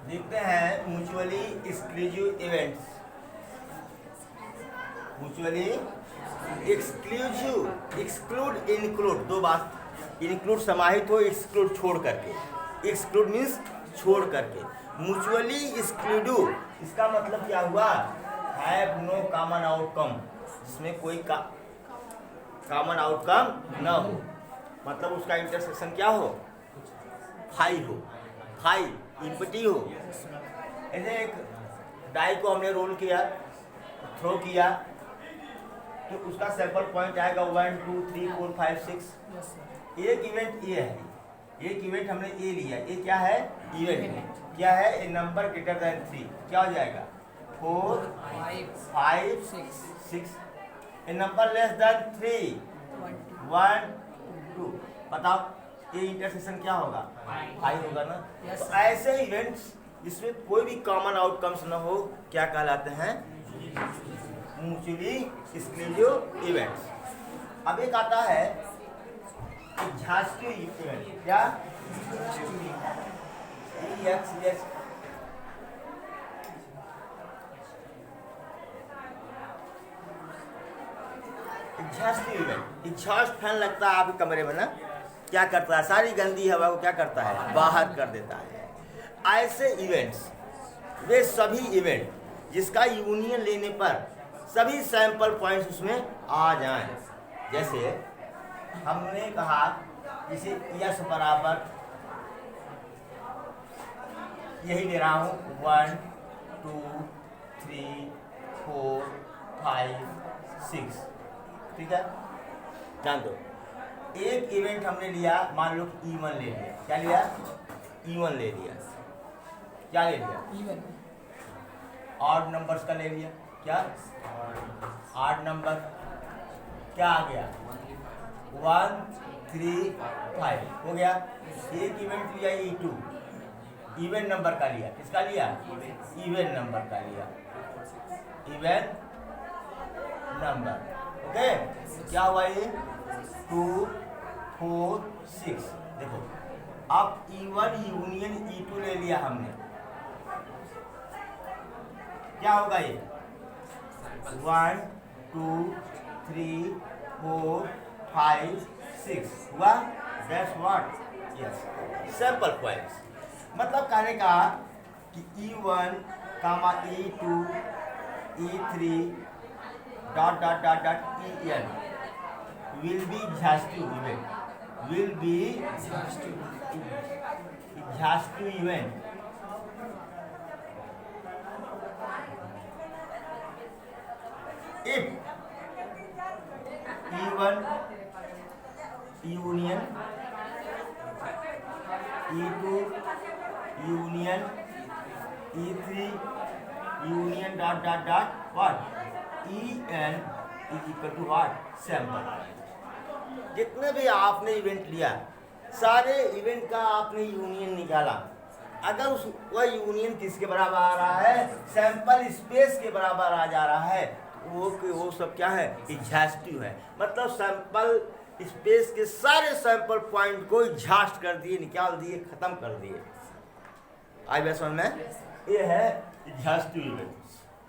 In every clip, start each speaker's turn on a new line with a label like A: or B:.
A: देखते हैं mutually exclusive events. Mutually exclusive, exclude include, दो बात, इंक्लूड समाहित हो, एक्सक्लूड छोड़ करके। एक्सक्लूड मीन्स छोड़ करके। म्यूचुअली एक्सक्लूडिव इसका मतलब क्या हुआ? हैव नो कॉमन आउटकम, जिसमें कोई कॉमन आउटकम न हो, मतलब उसका इंटरसेक्शन क्या हो? फाई हो, फाई इम्पटी हो। ऐसे एक डाई को हमने रोल किया, थ्रो किया, तो उसका सैंपल पॉइंट आएगा 1 2 3 4 5 6। एक इवेंट ये है, एक इवेंट हमने ए लिया, ये क्या है? इवेंट क्या है? ए नंबर ग्रेटर देन 3, क्या हो जाएगा? 4 5 6। ए नंबर लेस देन 3 1 2। बताओ ये इंटरसेक्शन क्या होगा? 5 होगा ना। तो ऐसे इवेंट्स जिसमें कोई भी कॉमन आउटकम्स न हो क्या कहलाते हैं? Mutually exclusive events. अब एक आता है झांसी इवेंट, क्या? झांसी इवेंट। एग्जॉस्ट फैन लगता है आपके कमरे में ना, क्या करता है? सारी गंदी हवा को क्या करता है? बाहर कर देता है। ऐसे इवेंट्स, वे सभी इवेंट जिसका यूनियन लेने पर सभी सैंपल पॉइंट्स उसमें आ जाएं। जैसे हमने कहा इसे यस बराबर, यही ले रहा हूँ 1 2 3 4 5 6, ठीक है? जान दो एक इवेंट हमने लिया, मान लो E1 ले लिया। क्या लिया? E1 ले लिया। क्या ले लिया?
B: इवन।
A: ऑड नंबर्स का ले लिया। क्या? ऑड नंबर क्या आ गया? 1 3 5 हो गया। एक इवेंट लिया E2, इवन नंबर का लिया। किसका लिया? इवन नंबर का लिया। Even number, okay. क्या हुआ ये? 2 4 6। देखो अब E1 यूनियन E2 ले लिया हमने, क्या होगा ये? 1 2 3 4 5 6 हुआ। That's what? Yes, sample points. मतलब कहने का कि E1, E2, E3 dot dot dot dot EN will be exhaustive event, will be exhaustive event if E1 union E2 union E3 union dot dot dot what? EN is equal to what? Sample. जितने भी आपने event लिया, सारे event का आपने union निकाला। अगर उस वह यूनियन किसके बराबर आ रहा है? सैंपल स्पेस के बराबर आ जा रहा है, वो सब क्या है? एग्जॉस्टिव है। मतलब सैंपल स्पेस के सारे सैंपल पॉइंट को एग्जॉस्ट कर दिए, निकाल दिए, खत्म कर दिए। आई बात समझ में? ये है एग्जॉस्टिव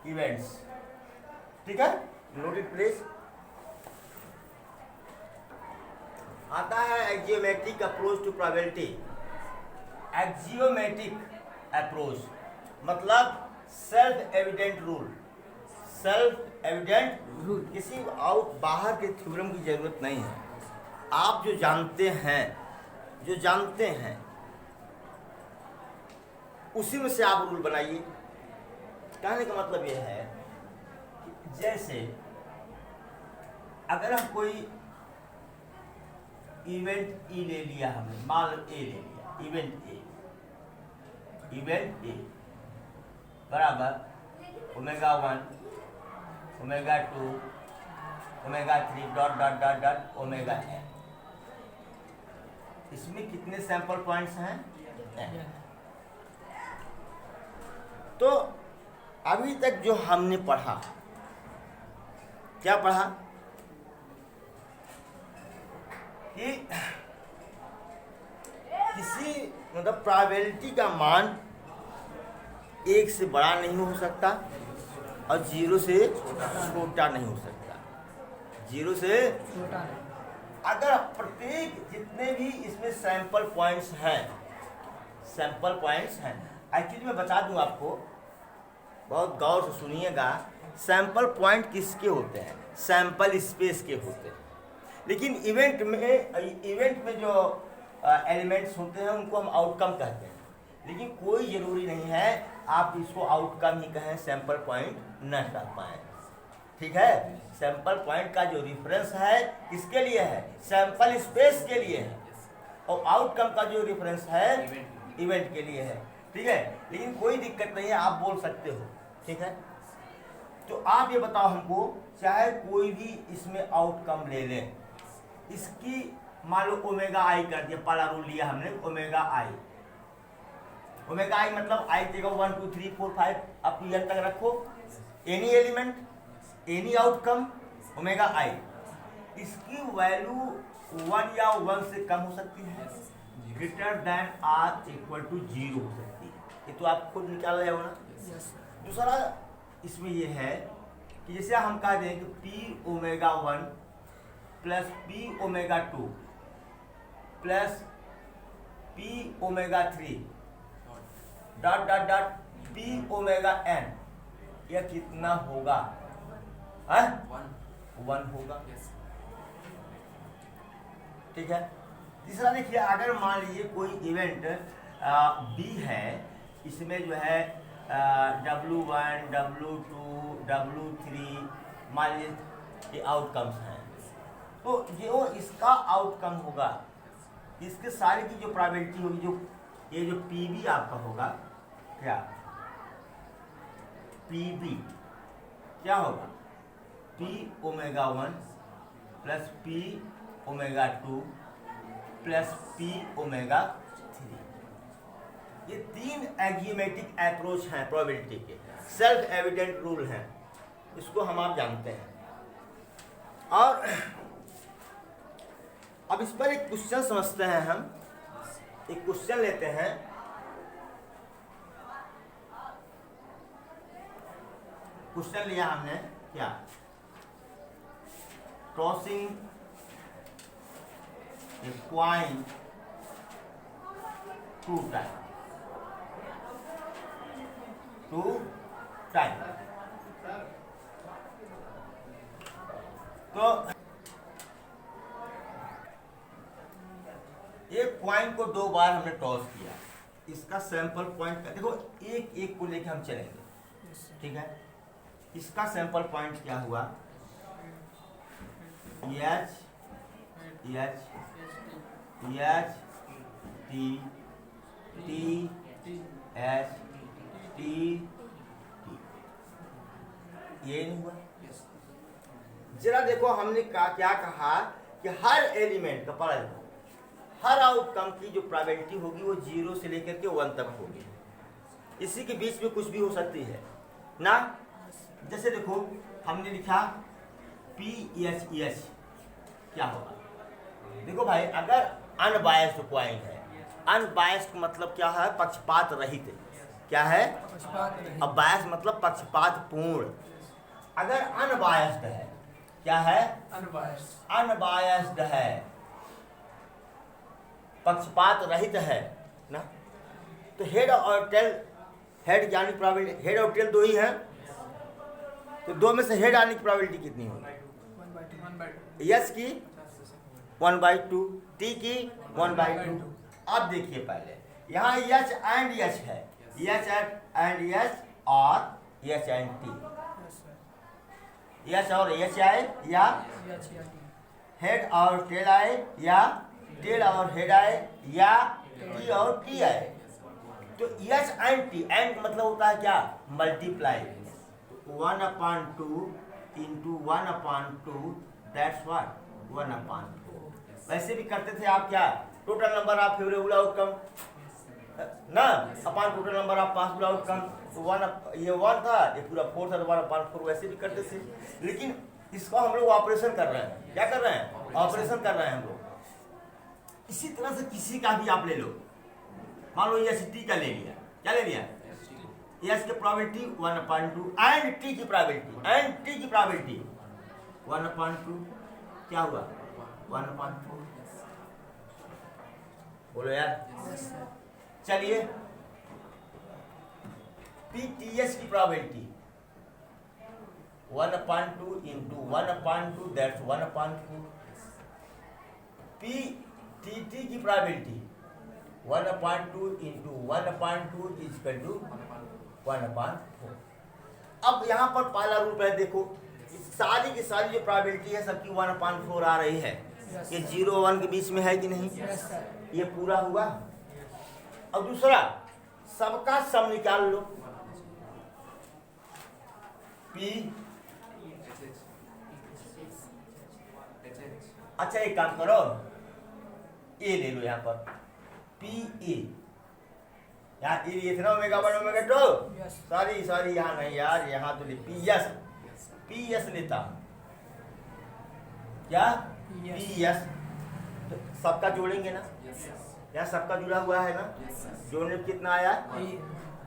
A: इवेंट्स, ठीक है? Note it please. आता है एक्जियोमेट्रिक अप्रोच टू प्रोबेबिलिटी। एक्जियोमेट्रिक अप्रोच मतलब self evident rule. Self evident rule, किसी आउट बाहर के थ्योरम की जरूरत नहीं है। आप जो जानते हैं उसी में से आप रूल बनाइए। कहने का मतलब यह है कि जैसे अगर हम कोई इवेंट E ले लिया हमने, मान लो A ले लिया, इवेंट A बराबर omega 1 omega 2 omega 3 dot dot dot dot omega n। इसमें कितने सैंपल पॉइंट्स हैं? तो अभी तक जो हमने पढ़ा, क्या पढ़ा? कि किसी मतलब प्रोबेबिलिटी का मान 1 से बड़ा नहीं हो सकता और 0 से छोटा नहीं हो सकता। 0 से
B: छोटा
A: अगर प्रत्येक जितने भी इसमें सैंपल पॉइंट्स हैं, एक्चुअली मैं बता दूं आपको, बहुत गौर से सुनिएगा। सैंपल पॉइंट किसके होते हैं? सैंपल स्पेस के होते हैं। लेकिन इवेंट में जो एलिमेंट्स होते हैं उनको हम आउटकम कहते हैं। लेकिन कोई ज़रूरी नहीं है आप इसको आउटकम ही कहें, सैंपल पॉइंट न कह पाएँ। ठीक है, सैंपल पॉइंट का जो रेफरेंस है किसके लिए है? सैंपल स्पेस के लिए है, और आउटकम का जो रेफरेंस है इवेंट के लिए है। ठीक है, लेकिन कोई दिक्कत नहीं है, आप बोल सकते हो। ठीक है, तो आप ये बताओ हमको, चाहे कोई भी इसमें आउटकम ले लें, इसकी मान लो ओमेगा आई कर दिया, पहला रूल लिया हमने ओमेगा आई। ओमेगा आई मतलब आई जगह 1 2 3 4 5 आप क्लियर तक रखो। Any element, any outcome, omega आई, इसकी वैल्यू 1 या 1 से कम हो सकती है, greater than or equal to 0 हो सकती है। ये तो आप खुद निकाल रहे हो ना। दूसरा इसमें ये है कि जैसे हम कह दें कि P omega 1 plus P omega 2 plus P omega 3 dot dot dot P omega N, यह कितना होगा? 1 होगा। ठीक है, तीसरा देखिए, अगर मान लीजिए कोई इवेंट बी है, इसमें जो है W1 W2 W3 मान लीजिए ये आउटकम्स हैं, तो जो इसका आउटकम होगा, इसके सारे की जो प्रोबेबिलिटी होगी, जो ये जो PB आपका होगा, क्या PB क्या होगा? P omega 1 plus P omega 2 plus P omega 3। ये 3 एक्जियोमेट्रिक अप्रोच हैं प्रोबेबिलिटी के, सेल्फ एविडेंट रूल हैं, इसको हम आप जानते हैं। और अब इस पर एक क्वेश्चन समझते हैं हम। एक क्वेश्चन लेते हैं, क्वेश्चन लिया हमने क्या? Tossing a coin 2 time. तो एक कॉइन को 2 बार हमने टॉस किया, इसका सैंपल पॉइंट का देखो, एक एक को लेके हम चलेंगे। ठीक है, इसका सैंपल पॉइंट क्या हुआ? H H H T T H T T, ये नहीं हुआ। जरा देखो हमने क्या कहा कि हर एलिमेंट का पढ़ा, हर आउटकम की जो प्रोबेबिलिटी होगी वो 0 से लेकर के 1 तक होगी। इसी के बीच में कुछ भी हो सकती है ना। जैसे देखो हमने लिखा PHEH, क्या होगा? देखो भाई, अगर अनबायस्ड कॉइन है, अनबायस्ड मतलब क्या है? पक्षपात रहित। क्या है? अब बायस मतलब पक्षपात पूर्ण। अगर अनबायस्ड है, क्या है? अनबायस्ड है, पक्षपात रहित है ना। तो हेड और टेल, हेड यानी प्रोबेबिलिटी, हेड और टेल 2 ही हैं, तो 2 में से हेड आने की प्रोबेबिलिटी कितनी होगी? यस की 1/2, टी की 1/2। अब देखिए पहले यहाँ एच एंड एच है, एच एंड एच और एच एंड टी, एच और एच आए या हेड और टेल आए, या टेल और हेड आए, या टी और टी आए। तो एच एंड टी, एंड मतलब होता है क्या? मल्टीप्लाई। 1/2 into 1/2, that's what? 1/4। वैसे भी करते थे आप, क्या total number of favourable outcome ना, upon total number of possible outcome. तो 1 ये 1 था, ये पूरा 4 था, तो 1/4 वैसे भी करते थे। लेकिन इसको हम लोग ऑपरेशन कर रहे हैं। क्या कर रहे हैं? ऑपरेशन कर रहे हैं हम लोग। इसी तरह से किसी का भी आप ले लो, मान लो ये टी का ले लिया, क्या ले लिया? यस की प्रोबेबिलिटी 1/2 एंड टी की प्रोबेबिलिटी 1/2 क्या हुआ 1/4। बोलो यार। चलिए पी टी एस की probability 1/2 into 1/2 that's 1/4। P T T की probability 1/2 into 1/2 is equal to 1/4। अब यहाँ पर पहला रूल है, देखो सारी की सारी जो प्रोबेबिलिटी है सबकी 1/4 आ रही है। ये 0 1 के बीच में है कि नहीं? ये पूरा हुआ। अब दूसरा सबका सम निकाल लो। पी अच्छा एक काम करो, ए ले लो यहाँ पर पी ए, यहाँ ए था ना ओमेगा 1 ओमेगा 2। सॉरी यहाँ नहीं यार, यहाँ तो पी एस लेता क्या पी एस, तो सबका जोड़ेंगे ना, यहाँ सबका जुड़ा हुआ है ना, जोड़ने में कितना आया?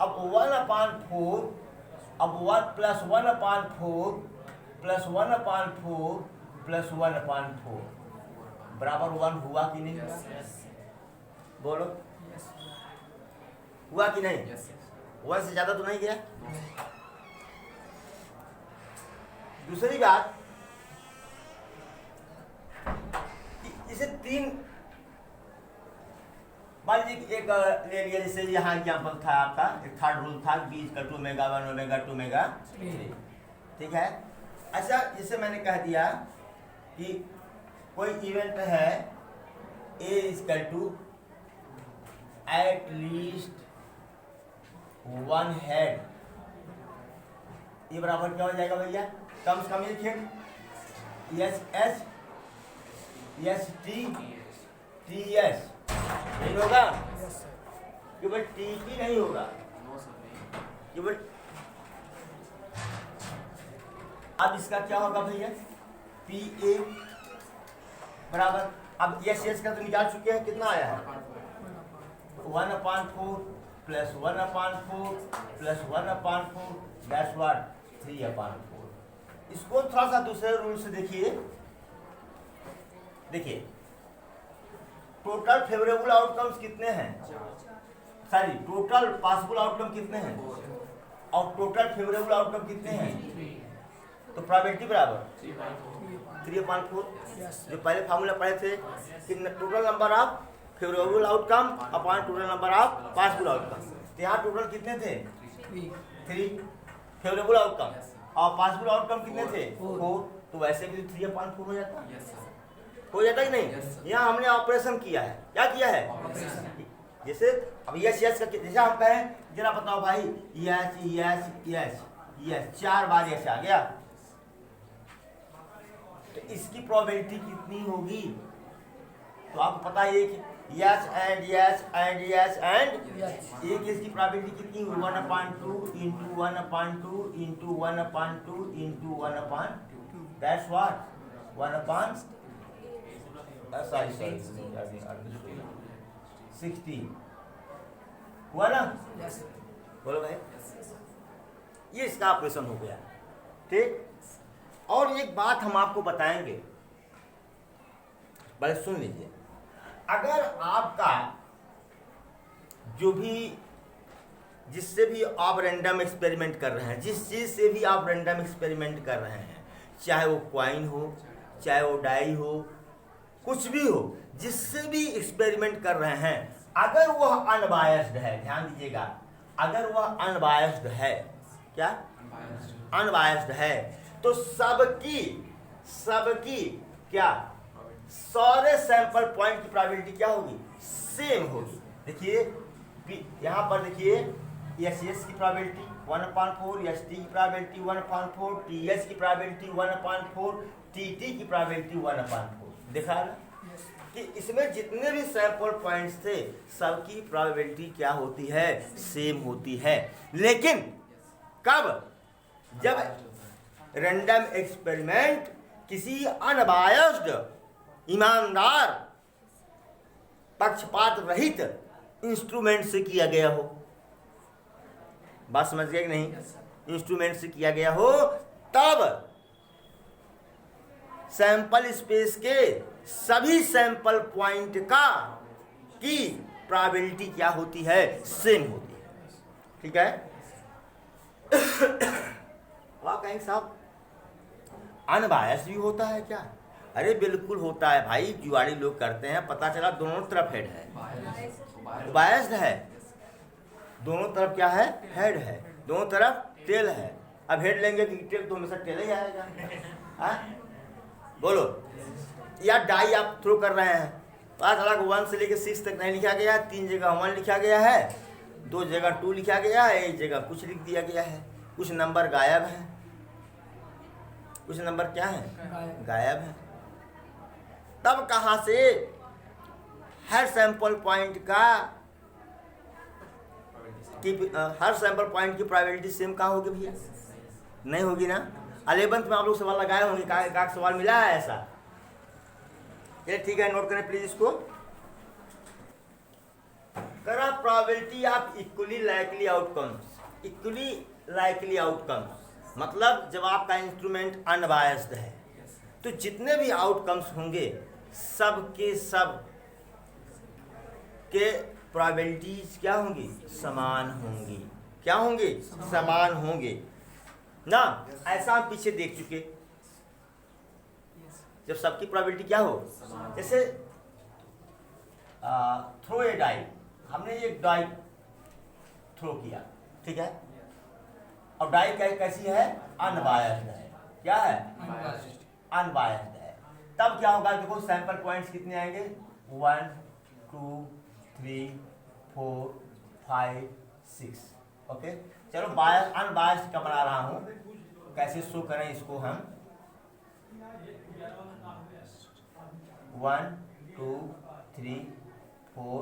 A: अब 1/4, अब 1 + 1/4 + 1/4 + 1/4 बराबर 1 हुआ कि नहीं? बोलो हुआ कि नहीं? 1 से ज्यादा तो नहीं गया। दूसरी बात, इसे 3 मान लीजिए एक ले लिया, जैसे यहाँ एग्जाम्पल था आपका, एक थर्ड रूल था b = ओमेगा 1 ओमेगा 2 ओमेगा 3, ठीक है। अच्छा जैसे मैंने कह दिया कि कोई इवेंट है a = एटलीस्ट 1 हेड, ये बराबर क्या हो जाएगा भैया? कम से कम लिखिए एस टी एस नहीं होगा, केवल टी की नहीं होगा, केवल। अब इसका क्या होगा भैया? पी ए बराबर, अब एस का तो निकाल चुके हैं, कितना आया है? 1/4 + 1/4 + 1/4 दैट्स व्हाट 3/4। इसको थोड़ा सा दूसरे रूल से देखिए टोटल फेवरेबल आउटकम्स कितने हैं? सॉरी टोटल पॉसिबल आउटकम कितने हैं और टोटल फेवरेबल आउटकम कितने हैं? तो प्रोबेबिलिटी बराबर 3/4, जो पहले फार्मूला पढ़े थे कि total number of favourable outcome upon total number of possible outcome. तो यहाँ टोटल कितने थे? 3 फेवरेबल आउटकम, और पॉसिबल आउटकम कितने थे? 4। तो वैसे भी 3/4 हो जाता कि नहीं? यहाँ हमने ऑपरेशन किया है, क्या किया है? जैसे अब यस का जैसे हम कहें जरा बताओ भाई, यस 4 बार यस आ गया, तो इसकी प्रोबेबिलिटी कितनी होगी? तो आपको पता है कि यस एंड एक इसकी प्रोबेबिलिटी कितनी हुई? 1/2 into 1/2 into 1/2 into 1/2 that's what 60 हुआ ना? बोलो भाई, ये इसका ऑपरेशन हो गया, ठीक। और एक बात हम आपको बताएंगे, बड़े सुन लीजिए। अगर आपका जो भी जिससे भी आप रैंडम एक्सपेरिमेंट कर रहे हैं, जिस चीज़ से भी आप रैंडम एक्सपेरिमेंट कर रहे हैं, चाहे वो कॉइन हो, चाहे वो डाई हो, कुछ भी हो, जिससे भी एक्सपेरिमेंट कर रहे हैं, अगर वह अनबायस्ड है, ध्यान दीजिएगा, अगर वह अनबायस्ड है, क्या अनबायस्ड है, तो सबकी क्या सारे सैंपल पॉइंट की प्रोबेबिलिटी क्या होगी? सेम होगी। देखिए यहाँ पर देखिए एस की प्रोबेबिलिटी 1/4, एस टी की प्रोबेबिलिटी 1/4, टी एस की प्रोबेबिलिटी 1/4, टी टी की प्रोबेबिलिटी 1/4। देखा ना कि इसमें जितने भी सैंपल पॉइंट्स थे सबकी प्रोबेबिलिटी क्या होती है? सेम होती है। लेकिन कब? जब रैंडम एक्सपेरिमेंट किसी अनबायस्ड, ईमानदार, पक्षपात रहित इंस्ट्रूमेंट से किया गया हो। बात समझ गए कि नहीं? इंस्ट्रूमेंट से किया गया हो तब सैंपल स्पेस के सभी सैंपल पॉइंट का की प्रोबेबिलिटी क्या होती है? सेम होती है। ठीक है? वाह कहेंगे साहब अनबायस भी होता है क्या? अरे बिल्कुल होता है भाई, जुआड़ी लोग करते हैं, पता चला दोनों तरफ हेड है, बायस्ड है, दोनों तरफ क्या है? हेड है, दोनों तरफ टेल है। अब हेड लेंगे कि टेल, तो हमेशा टेल ही आएगा। हाँ? बोलो, या डाई आप थ्रो कर रहे हैं, पता चला 1 से लेकर 6 तक नहीं लिखा गया है, 3 जगह 1 लिखा गया है, 2 जगह 2 लिखा गया है, 1 जगह कुछ लिख दिया गया है, कुछ नंबर गायब है, कुछ नंबर क्या है? गायब है। तब कहाँ से हर सैंपल पॉइंट का हर सैंपल पॉइंट की प्रोबेबिलिटी सेम कहाँ होगी भैया? नहीं होगी ना। 11th में आप लोग सवाल लगाए होंगे, का सवाल मिला है ऐसा? ये ठीक है, नोट करें प्लीज इसको। करा probability of equally likely outcomes. Equally likely outcomes मतलब जब आपका इंस्ट्रूमेंट अनबायस्ड है तो जितने भी आउटकम्स होंगे सब के सब के प्रोबेबिलिटीज क्या होंगी? समान होंगी। क्या होंगे? समान होंगे ना। ऐसा हम पीछे देख चुके, जब सबकी प्रोबेबिलिटी क्या हो, जैसे थ्रो ए डाई, हमने एक डाई थ्रो किया, ठीक है, और डाई कैसी है? अनबायस्ड है। क्या है? अनबायस्ड है। तब क्या होगा? देखो सैंपल पॉइंट्स कितने आएंगे? 1 2 3 4 5 6। ओके, चलो बायस अनबायस्ड का बना रहा हूं, कैसे शो करें इसको हम? 1 2 3 4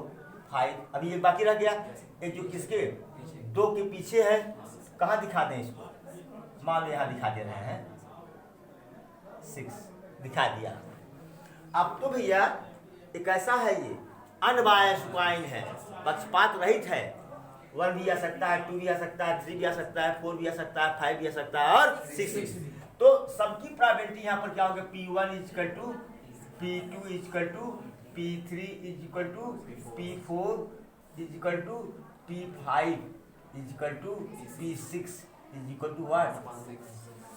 A: 5। अभी एक बाकी रह गया, एक जो किसके 2 के पीछे है, कहाँ दिखा दें इसको? मान लो यहाँ दिखा दे रहे हैं, 6 दिखा दिया। अब तो भैया एक ऐसा है, ये अनबायस्ड पॉइंट है, पक्षपात रहित है। 1 भी आ सकता है, 2 भी आ सकता है, 3 भी आ सकता है, 4 भी आ सकता है, 5 भी आ सकता है और 6। तो सबकी प्रोबेबिलिटी यहाँ पर क्या होगा? P1 equal to P2 equal to P3 equal to P4 equal to P5 equal to P6 equal to what?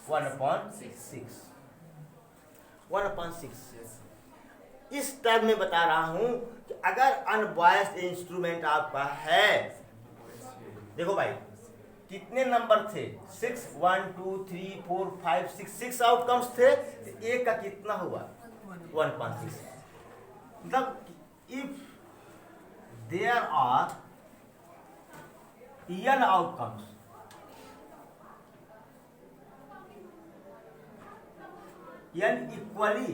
A: 1/6। 1/6 इस टर्म में बता रहा हूं कि अगर अनबायस्ड इंस्ट्रूमेंट आपका है, देखो भाई कितने नंबर थे? 6 1 2 3 4 5 6 आउटकम्स थे, तो एक का कितना हुआ? 1/6। मतलब if there are n outcomes, n equally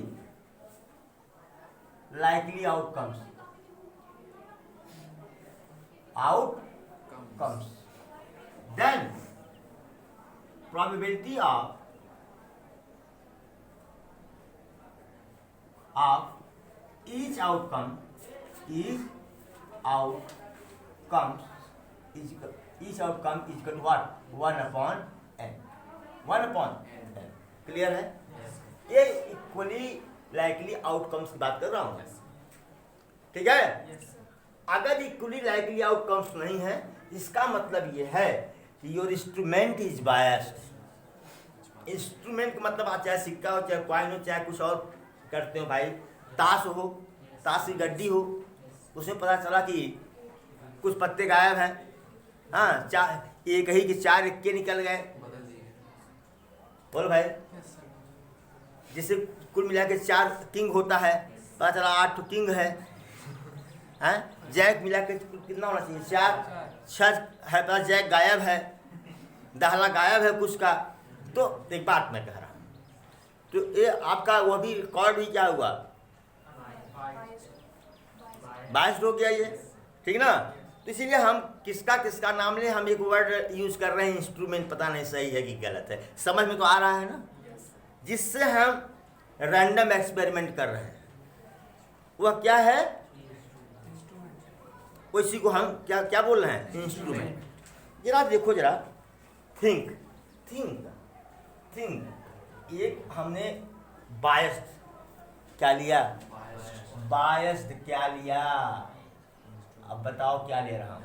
A: likely outcomes, then probability of each outcome is equal to what? 1/n। 1/n clear है? ये इक्वली लाइकली आउटकम्स की बात कर रहा हूं, ठीक है? अगर इक्वली लाइकली आउटकम्स नहीं है, इसका मतलब ये है कि your instrument is biased. Instrument का मतलब चाहे सिक्का हो, चाहे कॉइन हो, चाहे कुछ और करते हो भाई, ताश हो, ताश की गड्डी हो, उसमें पता चला कि कुछ पत्ते गायब हैं, हाँ, एक ही कि 4 इक्के निकल गए, बोलो भाई। जैसे कुल मिला के 4 किंग होता है, पता चला 8 किंग है, हैं? जैक मिला के कितना होना चाहिए? 4 6 है, पता जैक गायब है, दहला गायब है कुछ का। तो एक बात मैं कह रहा हूँ, तो ये आपका वो भी रिकॉर्ड भी क्या हुआ? बायस्ड हो गया ये, ठीक ना? तो इसीलिए हम किसका नाम ले, हम एक वर्ड यूज कर रहे हैं इंस्ट्रूमेंट, पता नहीं सही है कि गलत है, समझ में तो आ रहा है ना? जिससे हम रैंडम एक्सपेरिमेंट कर रहे हैं, वह क्या है? उसी को हम क्या बोल रहे हैं? इंस्ट्रूमेंट। जरा देखो जरा, थिंक थिंक थिंक, एक हमने बायस्ड क्या लिया, बायस्ड क्या लिया, अब बताओ क्या ले रहा हूँ,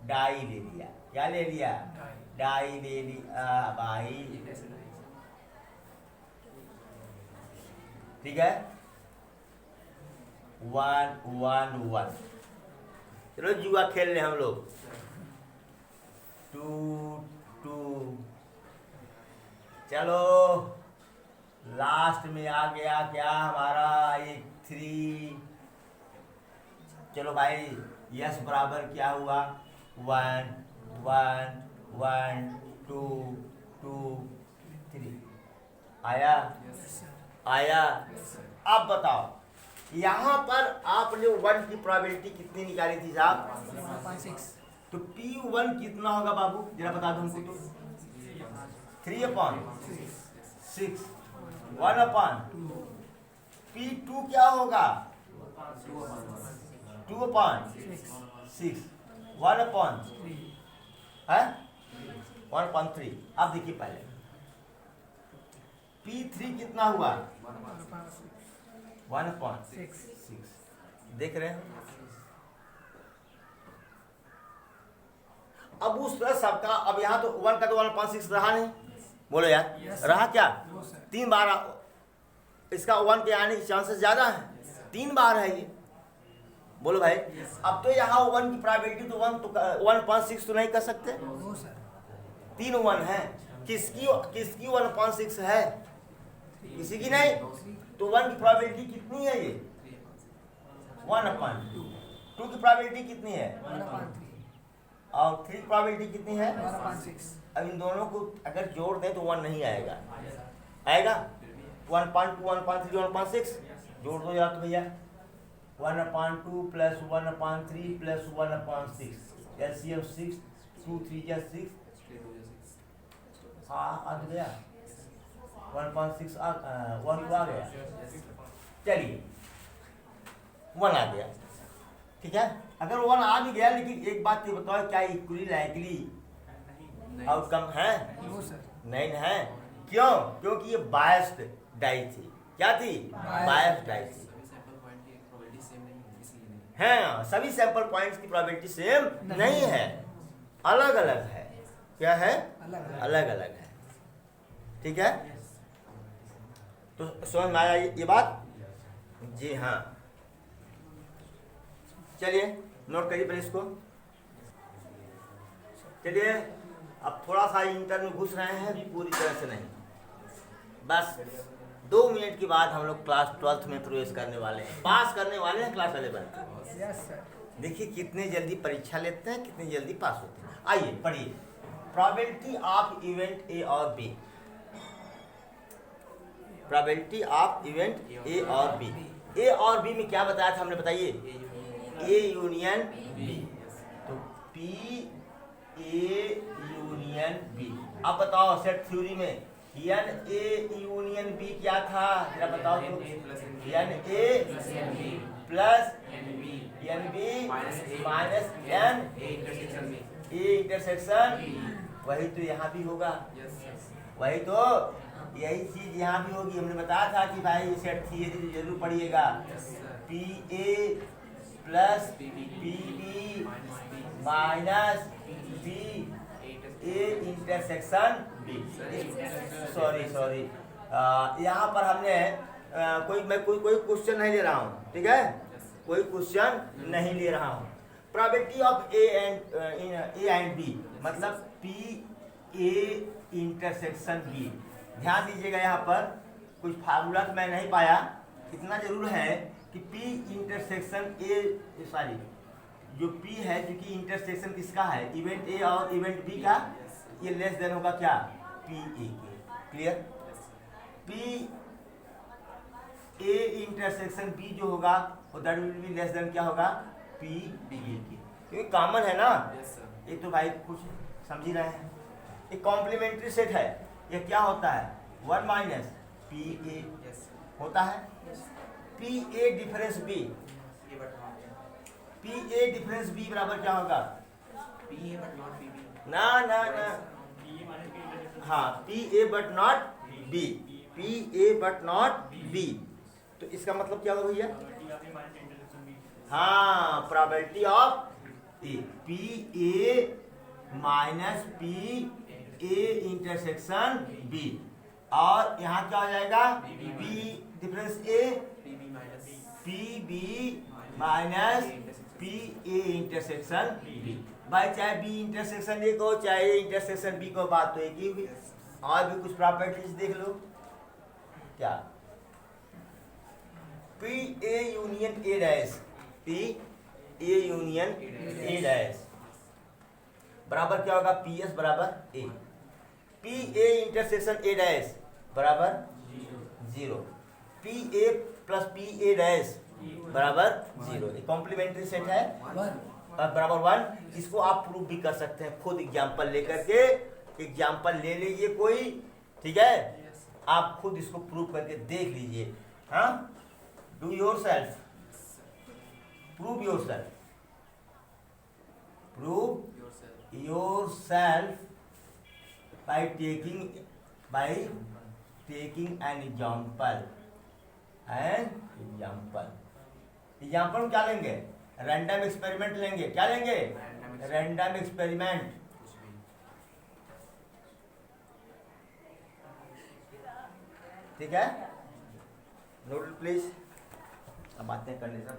A: डाई ले लिया, क्या ले लिया, डाई ले लिया भाई, ठीक है, 1 1 1, चलो जुआ खेल रहे हम लोग, 2 2, चलो लास्ट में आ गया क्या हमारा, एक 3, चलो भाई यस बराबर क्या हुआ, 1 1 1 2 2 3, आया आया। अब बताओ यहाँ पर आपने 1 की प्रोबेबिलिटी कितनी निकाली थी साहब,
B: 1.6।
A: तो P1 कितना होगा बाबू, जरा बता दो हमको तो, 3/6, 1/2, P2 क्या होगा, 2/6, 1/3। अब देखिए पहले P3 कितना हुआ, 1/6, देख रहे हैं। अब उस तरह सबका, अब यहाँ तो 1 का तो 1/6 रहा नहीं, बोलो यार, रहा क्या, 3 बार इसका 1 के आने के चांसेस ज्यादा है, 3 बार है ये, बोलो भाई। अब तो यहाँ 1 की प्रोबेबिलिटी तो 1/6 तो नहीं कर सकते, 3 1 है, किसकी 1/6 है, किसी की नहीं, तो 1 की प्रोबेबिलिटी कितनी है, ये 1/2, 2 की प्रोबेबिलिटी कितनी है,
B: 1/3,
A: और 3 की प्रोबेबिलिटी कितनी है,
B: 1/6।
A: अब इन दोनों को अगर जोड़ दें तो 1 नहीं आएगा, आएगा 1/2 1/3 1/6, जोड़ दो यार तो भैया, 1/2 प्लस 1/3 प्लस 1/6, एलसीएम 6, 2 3 या 6, हाँ आ गया 1/6, 1 तो आ गया, चलिए 1 आ गया, ठीक है। अगर 1 आ भी गया, लेकिन एक बात ये बताओ, क्या इक्वली लाइकली आउटकम है, नहीं है, क्यों, क्योंकि ये बायस्ड डाई थी, क्या थी, बायस्ड डाई थी, हाँ सभी सैंपल पॉइंट्स की प्रोबेबिलिटी सेम नहीं है, अलग अलग है, क्या है, अलग अलग है, ठीक है। तो समझ में आया ये बात, जी हाँ, चलिए नोट करिए पहले इसको, चलिए अब थोड़ा सा इंटर में घुस रहे हैं, भी पूरी तरह से नहीं, बस 2 मिनट के बाद हम लोग क्लास 12th में प्रवेश करने वाले हैं, पास करने वाले हैं क्लास 11।
B: Yes sir.
A: देखिए कितने जल्दी परीक्षा लेते हैं, कितनी जल्दी पास होते हैं। आइए पढ़िए, प्रोबेबिलिटी ऑफ इवेंट ए और B, probability of event A और बी, ए और बी में क्या बताया था हमने, बताइए, ए यूनियन बी, तो पी ए यूनियन बी। अब बताओ सेट थ्योरी में एन ए यूनियन बी क्या था, जरा बताओ तो, N A plus N B minus N A intersection, वही तो यहाँ भी होगा, वही तो, यही चीज यहाँ भी होगी। हमने बताया था कि भाई सेट थ्योरी जरूर पढ़िएगा, P A plus P B minus P A intersection B, sorry यहाँ पर हमने कोई क्वेश्चन नहीं ले रहा हूँ, ठीक है, कोई क्वेश्चन नहीं ले रहा हूँ। Probability of A and B मतलब पी ए इंटरसेक्शन बी, ध्यान दीजिएगा, यहाँ पर कुछ फार्मूला तो मैं नहीं पाया, इतना जरूर है कि पी इंटरसेक्शन ए, सॉरी जो पी है, क्योंकि इंटरसेक्शन किसका है, इवेंट ए और इवेंट बी का, ये लेस देन होगा क्या, पी ए के, clear. P A intersection B जो होगा वो that will be less than क्या होगा, पी बी के, क्योंकि कॉमन है ना, ये तो भाई कुछ समझ ही रहे हैं, एक कॉम्प्लीमेंट्री सेट है, ये क्या होता है, 1 माइनस पी ए होता है, P A difference B, P A difference B बराबर क्या होगा,
C: P A but not P B,
A: ना ना ना, हाँ P A but not B, P A but not B, तो इसका मतलब क्या होगा भैया? हाँ probability of A, P A minus P A intersection B, और यहाँ क्या हो जाएगा? B difference A, P B minus P A intersection B. भाई चाहे बी इंटरसेक्शन ए को चाहे ए इंटरसेक्शन बी को, बात तो एक ही हुई। और भी कुछ प्रॉपर्टीज देख लो। क्या? P A union A dash, P A union A dash बराबर क्या होगा? पी एस बराबर A, P A intersection A dash बराबर 0, P A plus P A dash बराबर 0, कॉम्प्लीमेंट्री सेट है बराबर 1। इसको आप प्रूव भी कर सकते हैं खुद एग्जाम्पल लेकर के, एग्जाम्पल ले लीजिए कोई, ठीक है, आप खुद इसको प्रूव करके देख लीजिए। हाँ, do your self, prove your self, prove your self by taking an example, example में क्या लेंगे? रैंडम एक्सपेरिमेंट लेंगे। क्या लेंगे? Random experiment. ठीक है, नोट प्लीज। अब बातें कर ले सब।